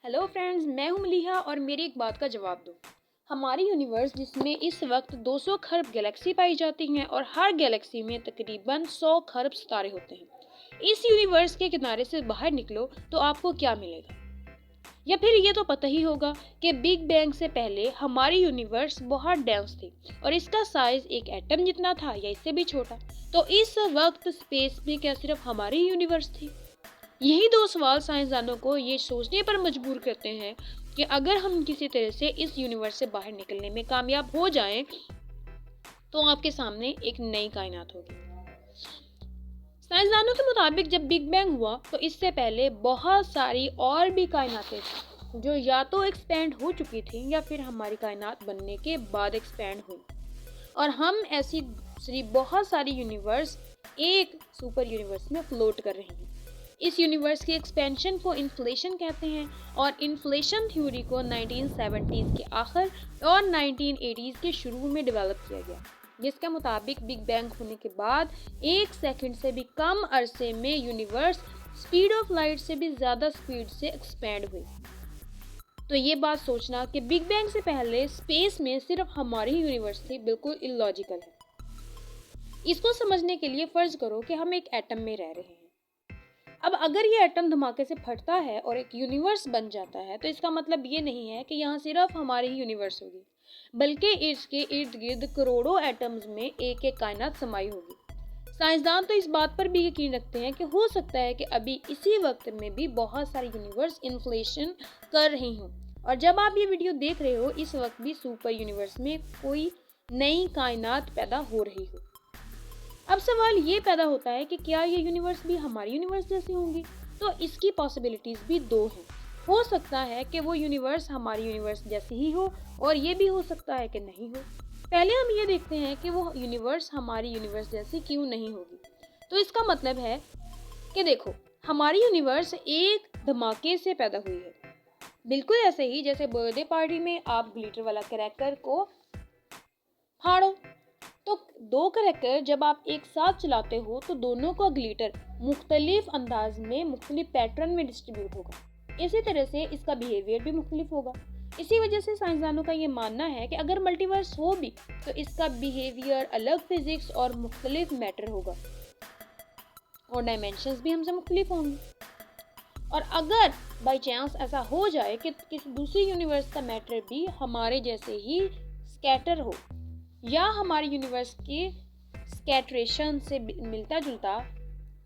Hello friends, मैं हूं मलीहा और मेरी एक बात का जवाब दो। हमारी यूनिवर्स जिसमें इस वक्त 200 खरब गैलेक्सी पाई जाती हैं और हर गैलेक्सी में तकरीबन 100 खरब सितारे होते हैं। इस यूनिवर्स के किनारे से बाहर निकलो तो आपको क्या मिलेगा? या फिर ये तो पता ही होगा कि बिग बैंग से पहले हमारी यूनिवर्स बहुत डेंस थी और इसका साइज एक एटम जितना था या इससे भी छोटा। तो इस वक्त स्पेस में क्या सिर्फ हमारी यूनिवर्स थी? यही दो सवाल साइंसदानों को ये सोचने पर मजबूर करते हैं कि अगर हम किसी तरह से इस यूनिवर्स से बाहर निकलने में कामयाब हो जाएं, तो आपके सामने एक नई कायनात होगी। साइंसदानों के मुताबिक जब बिग बैंग हुआ तो इससे पहले बहुत सारी और भी कायनातें थी जो या तो एक्सपैंड हो चुकी थी या फिर हमारी कायनात बनने के बाद एक्सपैंड हुई। और हम ऐसी दूसरी बहुत सारी यूनिवर्स एक सुपर यूनिवर्स में फ्लोट कर रही हैं। इस यूनिवर्स की एक्सपेंशन को इन्फ्लेशन कहते हैं और इन्फ्लेशन थ्योरी को 1970s के आखिर और 1980s के शुरू में डेवलप किया गया, जिसके मुताबिक बिग बैंग होने के बाद 1 सेकंड से भी कम अरसे में यूनिवर्स स्पीड ऑफ लाइट से भी ज़्यादा स्पीड से एक्सपैंड हुई। तो ये बात सोचना कि बिग बैंग से पहले स्पेस में सिर्फ हमारी यूनिवर्स थी बिल्कुल इलॉजिकल है। इसको समझने के लिए फर्ज करो कि हम एक एटम में रह रहे हैं। अब अगर ये एटम धमाके से फटता है और एक यूनिवर्स बन जाता है तो इसका मतलब ये नहीं है कि यहाँ सिर्फ हमारी ही यूनिवर्स होगी, बल्कि इसके इर्द गिर्द करोड़ों एटम्स में एक एक कायनात समाई होगी। साइंसदान तो इस बात पर भी यकीन रखते हैं कि हो सकता है कि अभी इसी वक्त में भी बहुत सारी यूनिवर्स इन्फ्लेशन कर रही हों और जब आप ये वीडियो देख रहे हो इस वक्त भी सुपर यूनिवर्स में कोई नई कायनात पैदा हो रही हो। अब सवाल ये पैदा होता है कि क्या ये यूनिवर्स भी हमारी यूनिवर्स जैसी होंगी? तो इसकी पॉसिबिलिटीज भी दो हैं। हो सकता है कि वो यूनिवर्स हमारी यूनिवर्स जैसी ही हो और ये भी हो सकता है कि नहीं हो। पहले हम ये देखते हैं कि वो यूनिवर्स हमारी यूनिवर्स जैसी क्यों नहीं होगी। तो इसका मतलब है कि देखो, हमारी यूनिवर्स एक धमाके से पैदा हुई है, बिल्कुल ऐसे ही जैसे बर्थडे पार्टी में आप ग्लिटर वाला क्रैकर को फाड़ो। तो दो क्रैकर जब आप एक साथ चलाते हो तो दोनों का ग्लिटर मुख्तलिफ अंदाज में मुख्तलिफ पैटर्न में डिस्ट्रीब्यूट होगा। इसी तरह से इसका बिहेवियर भी मुख्तलिफ होगा। इसी वजह से साइंसदानों का ये मानना है कि अगर मल्टीवर्स हो भी तो इसका बिहेवियर अलग फिजिक्स और मुख्तलिफ मैटर होगा और डायमेंशंस भी हमसे मुख्तलिफ होंगे। और अगर बाई चांस ऐसा हो जाए कि किसी दूसरी यूनिवर्स का मैटर भी हमारे जैसे ही स्कैटर हो या हमारी यूनिवर्स के स्कैटरेशन से मिलता जुलता,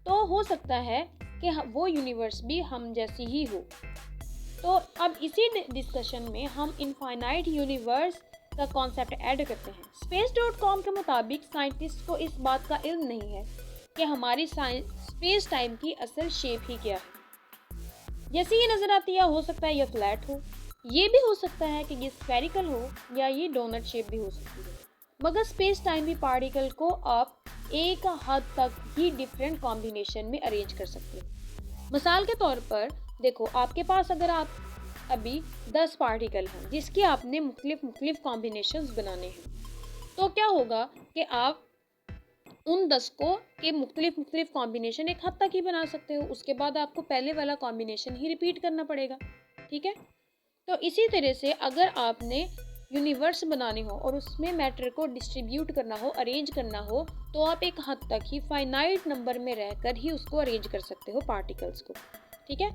तो हो सकता है कि वो यूनिवर्स भी हम जैसी ही हो। तो अब इसी डिस्कशन में हम इनफाइनाइट यूनिवर्स का कॉन्सेप्ट ऐड करते हैं। space.com के मुताबिक साइंटिस्ट को इस बात का इल्म नहीं है कि हमारी स्पेस टाइम की असल शेप ही क्या है। जैसे ये नजर आती है, हो सकता है ये फ्लैट हो, ये भी हो सकता है कि ये स्फेरिकल हो या ये डोनट शेप भी हो सकती है। मगर स्पेस टाइम भी पार्टिकल को आप एक हद तक ही डिफरेंट कॉम्बिनेशन में अरेंज कर सकते हैं। मिसाल के तौर पर देखो, आपके पास अगर आप अभी 10 पार्टिकल हैं जिसके आपने मुख्तलिफ कॉम्बिनेशंस बनाने हैं, तो क्या होगा कि आप उन 10 को के मुख्तलिफ कॉम्बिनेशन एक हद तक ही बना सकते हो। उसके बाद आपको पहले वाला कॉम्बिनेशन ही रिपीट करना पड़ेगा, ठीक है। तो इसी तरह से अगर आपने यूनिवर्स बनाने हो और उसमें मैटर को डिस्ट्रीब्यूट करना हो, अरेंज करना हो, तो आप एक हद तक ही फाइनाइट नंबर में रहकर ही उसको अरेंज कर सकते हो पार्टिकल्स को, ठीक है।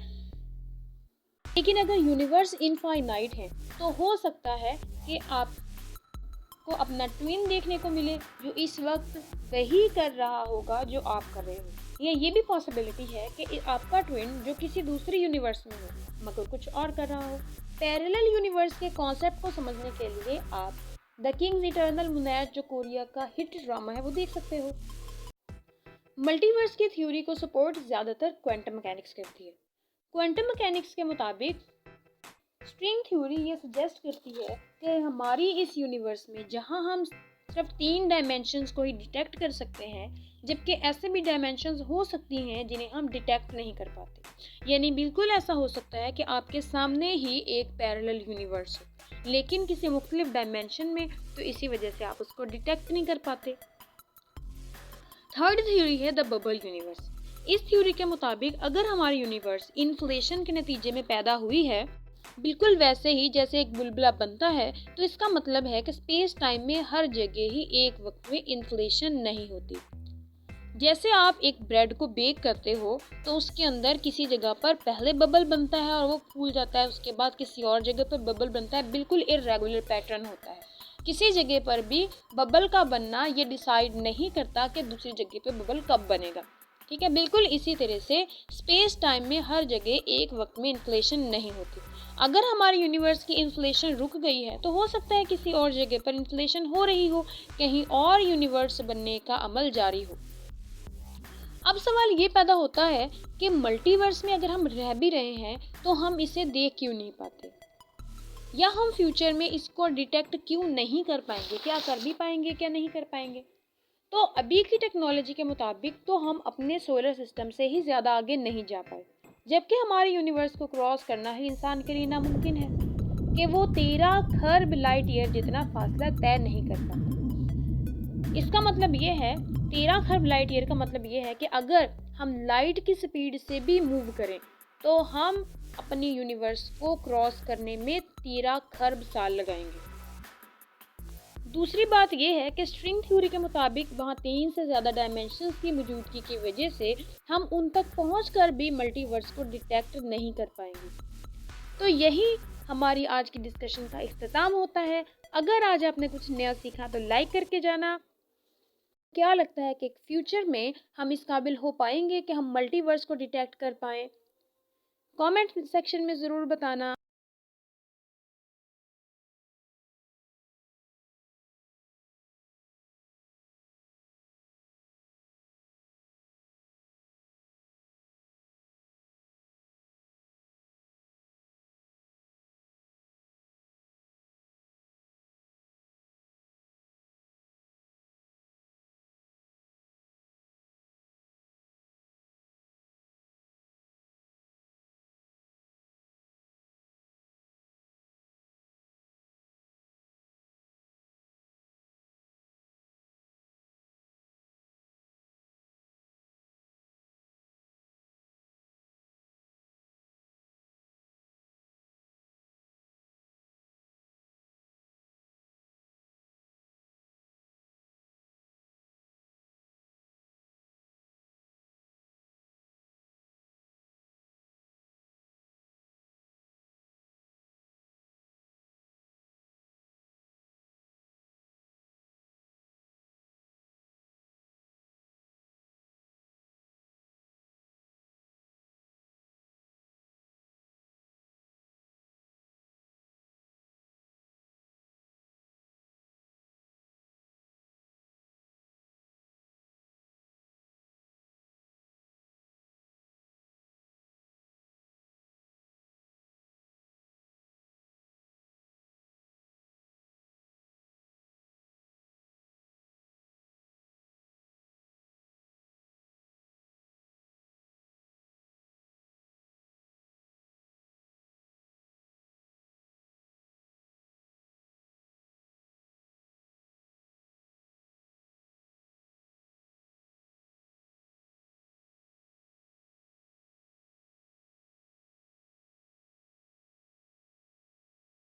लेकिन अगर यूनिवर्स इनफाइनाइट है तो हो सकता है कि आपको अपना ट्विन देखने को मिले जो इस वक्त वही कर रहा होगा जो आप कर रहे हो, या ये भी पॉसिबिलिटी है कि आपका ट्विन जो किसी दूसरे यूनिवर्स में हो मगर कुछ और कर रहा हो। पैरेलल यूनिवर्स के कॉन्सेप्ट को समझने के लिए आप द किंग्स इटर्नल मुनैर, जो कोरिया का हिट ड्रामा है, वो देख सकते हो। मल्टीवर्स की थ्योरी को सपोर्ट ज़्यादातर क्वांटम मैकेनिक्स करती है। क्वांटम मैकेनिक्स के मुताबिक स्ट्रिंग थ्योरी ये सजेस्ट करती है कि हमारी इस यूनिवर्स में जहां हम सिर्फ 3 डायमेंशंस को ही डिटेक्ट कर सकते हैं, जबकि ऐसे भी डायमेंशंस हो सकती हैं जिन्हें हम डिटेक्ट नहीं कर पाते। यानी बिल्कुल ऐसा हो सकता है कि आपके सामने ही एक पैरेलल यूनिवर्स हो लेकिन किसी मुख्तलिफ डायमेंशन में, तो इसी वजह से आप उसको डिटेक्ट नहीं कर पाते। थर्ड थ्योरी है द बबल यूनिवर्स। इस थ्योरी के मुताबिक अगर हमारी यूनिवर्स इन्फ्लेशन के नतीजे में पैदा हुई है बिल्कुल वैसे ही जैसे एक बुलबुला बनता है, तो इसका मतलब है कि स्पेस टाइम में हर जगह ही एक वक्त में इन्फ्लेशन नहीं होती। जैसे आप एक ब्रेड को बेक करते हो, तो उसके अंदर किसी जगह पर पहले बबल बनता है और वो फूल जाता है, उसके बाद किसी और जगह पर बबल बनता है, बिल्कुल इर्रेगुलर पैटर्न होता है। किसी जगह पर भी बबल का बनना ये डिसाइड नहीं करता कि दूसरी जगह पे बबल कब बनेगा। ठीक है, बिल्कुल इसी तरह से स्पेस टाइम में हर जगह एक वक्त में इन्फ्लेशन नहीं होती। अगर हमारे यूनिवर्स की इन्फ्लेशन रुक गई है, तो हो सकता है किसी और जगह पर इन्फ्लेशन हो रही हो, कहीं और यूनिवर्स बनने का अमल जारी हो। अब सवाल ये पैदा होता है कि मल्टीवर्स में अगर हम रह भी रहे हैं, तो हम इसे देख क्यों नहीं पाते, या हम फ्यूचर में इसको डिटेक्ट क्यों नहीं कर पाएंगे, क्या कर भी पाएंगे, क्या नहीं कर पाएंगे। तो अभी की टेक्नोलॉजी के मुताबिक तो हम अपने सोलर सिस्टम से ही ज़्यादा आगे नहीं जा पाए, जबकि हमारे यूनिवर्स को क्रॉस करना ही इंसान के लिए नामुमकिन है कि वो 13 खरब लाइट ईयर जितना फासला तय नहीं कर पाता। इसका मतलब ये है, 13 खरब लाइट ईयर का मतलब ये है कि अगर हम लाइट की स्पीड से भी मूव करें, तो हम अपनी यूनिवर्स को क्रॉस करने में 13 खरब साल लगाएंगे। दूसरी बात यह है कि स्ट्रिंग थ्योरी के मुताबिक वहाँ 3 से ज़्यादा डायमेंशंस की मौजूदगी की वजह से हम उन तक पहुँचकर भी मल्टीवर्स को डिटेक्ट नहीं कर पाएंगे। तो यही हमारी आज की डिस्कशन का इख्तिताम होता है। अगर आज आपने कुछ नया सीखा तो लाइक करके जाना। क्या लगता है कि फ्यूचर में हम इस काबिल हो पाएंगे कि हम मल्टीवर्स को डिटेक्ट कर पाएं? कमेंट सेक्शन में ज़रूर बताना।